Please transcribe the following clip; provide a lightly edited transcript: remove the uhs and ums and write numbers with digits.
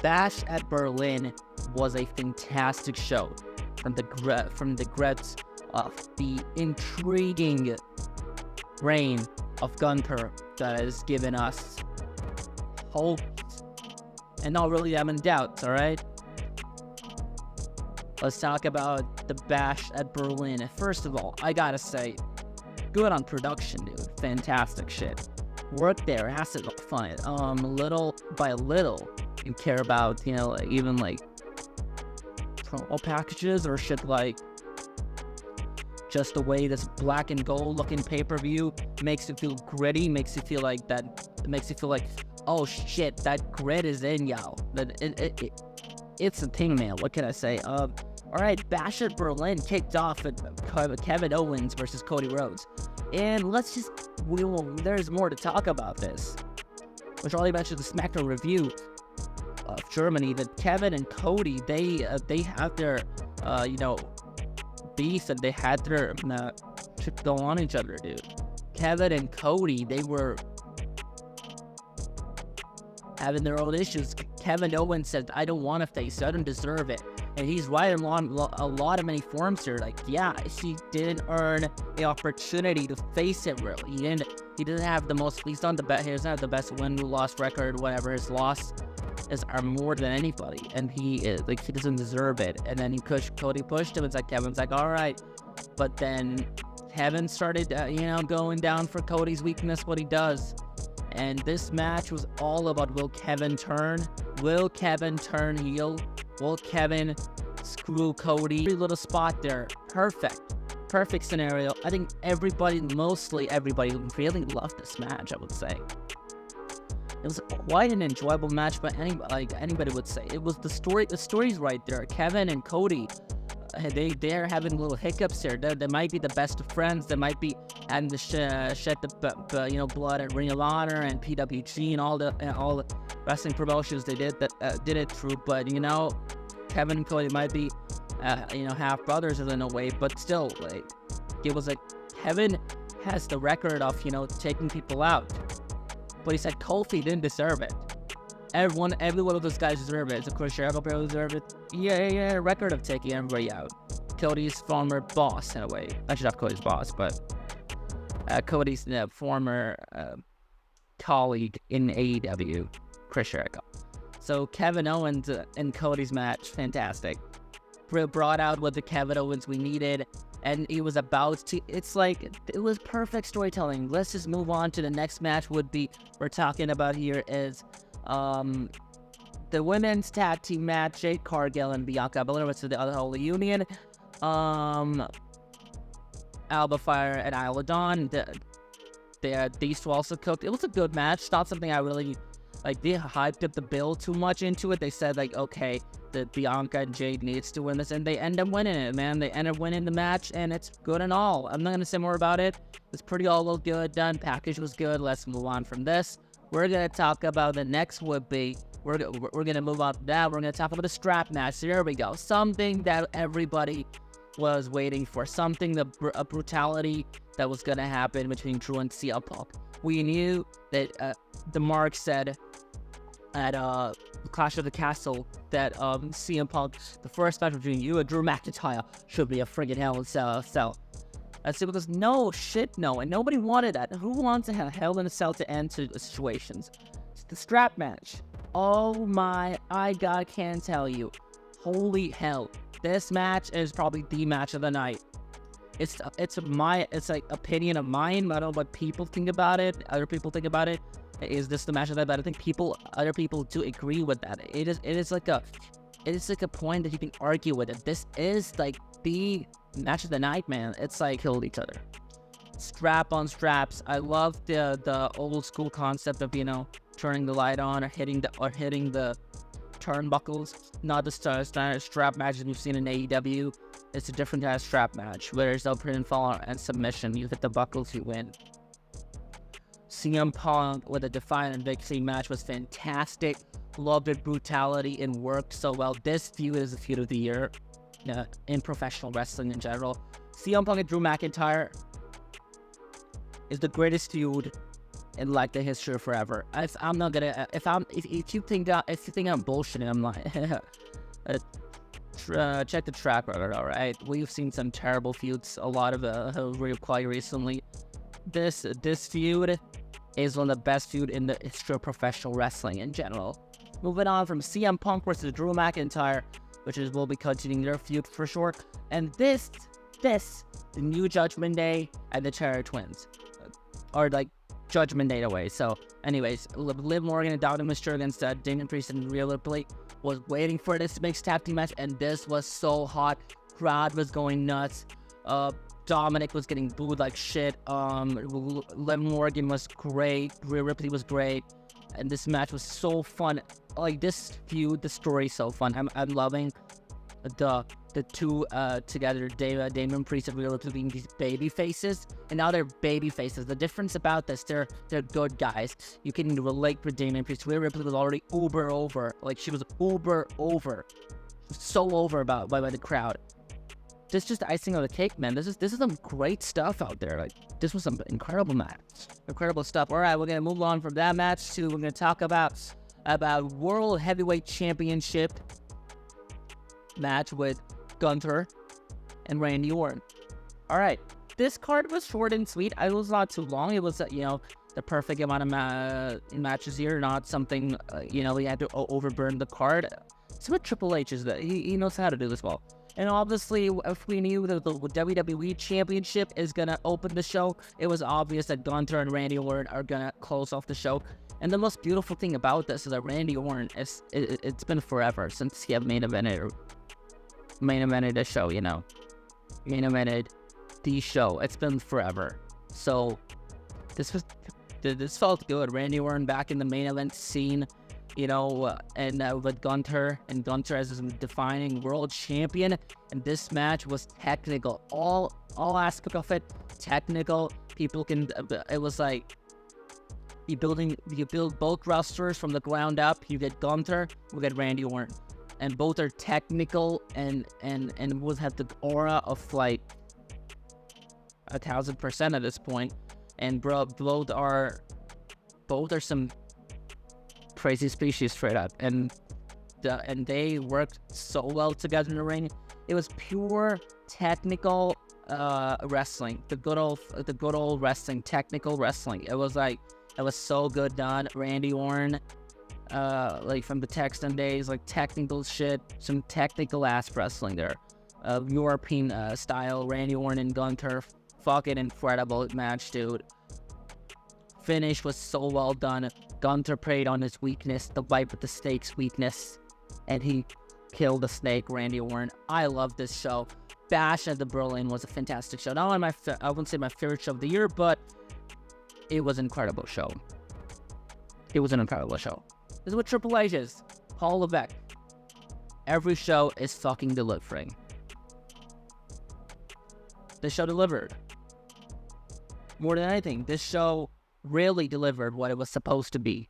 Bash at Berlin was a fantastic show from the grips of the intriguing reign of Gunther that has given us hope and not really that many doubts, alright? Let's talk about the Bash at Berlin. First of all, I gotta say, good on production, dude. Fantastic shit. Work there has to look fun. Little by little, you care about, even like promo packages or shit like just the way this black and gold looking pay-per-view makes you feel gritty, makes you feel like, oh shit, that grit is in y'all. It's a thing, man. What can I say? Alright, Bash at Berlin kicked off with Kevin Owens versus Cody Rhodes. And there's more to talk about this. Which already mentioned the SmackDown review of Germany, that Kevin and Cody, they have their, beef, and they had their shit go on each other, dude. Kevin and Cody, they were having their own issues. Kevin Owens said, I don't want to face it, I don't deserve it. And he's right along a lot of many forums here. Like, yeah, he didn't earn the opportunity to face it, really. He doesn't have the most, he doesn't have the best win-loss record, whatever. His loss are more than anybody, and he doesn't deserve it. And then Cody pushed him. It's like, Kevin's like, all right. But then Kevin started, going down for Cody's weakness, what he does. And this match was all about, will Kevin turn? Will Kevin turn heel? Will Kevin screw Cody? Every little spot there. Perfect scenario. I think mostly everybody really loved this match, I would say. It was quite an enjoyable match, but anybody would say. It was the story's right there. Kevin and Cody, they're having little hiccups here. They might be the best of friends. They might be having to shed the blood at Ring of Honor and PWG and all the wrestling promotions they did it through. But Kevin and Cody might be half brothers in a way, but still, it was like Kevin has the record of taking people out, but he said Kofi didn't deserve it. Every one of those guys deserve it. Of course, Jericho barely deserved it. Yeah, record of taking everybody out. Cody's former boss, in a way. Actually, not Cody's boss, but Cody's former colleague in AEW, Chris Jericho. So Kevin Owens and Cody's match, fantastic. Brought out what the Kevin Owens we needed, and he was about to. It's like it was perfect storytelling. Let's just move on to the next match. We're talking about here is the women's tag team match. Jade Cargill and Bianca Belair versus the Unholy Union. Alba Fire and Isla Dawn. These two also cooked. It was a good match. Not something I really like. They hyped up the build too much into it. They said okay, that Bianca and Jade needs to win this, and they end up winning it, man. They end up winning the match, and it's good and all. I'm not gonna say more about it. It's pretty all good done. Package was good. Let's move on from this. We're gonna talk about the next would be. We're gonna move on from that. We're gonna talk about the strap match. So here we go. Something that everybody was waiting for. Something a brutality that was gonna happen between Drew and CM Punk. We knew that the Mark said at Clash of the Castle that CM Punk, the first match between you and Drew McIntyre, should be a friggin' Hell in a Cell. That's it, because no, and nobody wanted that. Who wants a Hell in a Cell to end situations? It's the strap match. Oh my, can't tell you. Holy hell, this match is probably the match of the night. It's like opinion of mine. I don't know what people think about it. Other people think about it. Is this the match of that? But I think other people do agree with that. It is like a point that you can argue with it. This is like the match of the night, man. It's like killed each other. Strap on straps. I love the old school concept of turning the light on or hitting the turnbuckles. Not the standard strap matches we've seen in AEW. It's a different kind of strap match where there's no pinfall and submission. You hit the buckles, you win. CM Punk with a Defiant Victory match was fantastic. Loved it, brutality, and worked so well. This feud is the feud of the year in professional wrestling in general. CM Punk and Drew McIntyre is the greatest feud in like the history of forever. I'm not gonna if you think I'm bullshitting, I'm lying. Check the track record. All right, we've seen some terrible feuds, a lot of quite recently. This feud is one of the best feud in the history of professional wrestling in general. Moving on from CM Punk versus Drew McIntyre, which is will be continuing their feud for sure. And this, the new Judgment Day and the Terror Twins, or like Judgment Day away. So, anyways, Liv Morgan and Dominic Mysterio against Damian Priest and Rhea Ripley. Was waiting for this mixed tag team match, and this was so hot. Crowd was going nuts. Dominic was getting booed like shit. Liv Morgan was great. Rhea Ripley was great, and this match was so fun. Like this feud, the story is so fun. I'm loving the two together, Damian Priest and Rhea Ripley being these baby faces, and now they're baby faces. The difference about this, they're good guys. You can relate with Damian Priest. Rhea Ripley was already uber over, like she was uber over, so over by the crowd. This is just the icing on the cake, man. This is some great stuff out there. Like this was some incredible match, incredible stuff. All right, we're gonna move on from that match to we're gonna talk about World Heavyweight Championship match with Gunther and Randy Orton. All right, this card was short and sweet. It was not too long. It was the perfect amount of matches here, not something we had to overburn the card. So what Triple H is that he knows how to do this well. And obviously, if we knew that the WWE Championship is gonna open the show, it was obvious that Gunther and Randy Orton are gonna close off the show. And the most beautiful thing about this is that Randy Orton it's been forever since he had main evented the show, main evented the show. It's been forever. So this felt good. Randy Orton back in the main event scene, and with Gunther as his defining world champion. And this match was technical. All aspect of it technical. People can. It was like you build both wrestlers from the ground up. You get Gunther, we get Randy Orton, and both are technical and would have the aura of like 1,000% at this point. And both are some crazy species straight up, and they worked so well together in the ring. It was pure technical wrestling, the good old wrestling, technical wrestling. It was so good done. Randy Orton, like from the Texan days, like technical shit, some technical ass wrestling there. European style. Randy Orton and Gunther, fucking incredible match, dude. Finish was so well done. Gunther preyed on his weakness, the wipe with the snake's weakness, and he killed the snake, Randy Orton. I love this show. Bash at the Berlin was a fantastic show. Not only I wouldn't say my favorite show of the year, but it was an incredible show. It was an incredible show. This is what Triple H is. Paul Levesque. Every show is fucking delivering. This show delivered. More than anything, this show really delivered what it was supposed to be.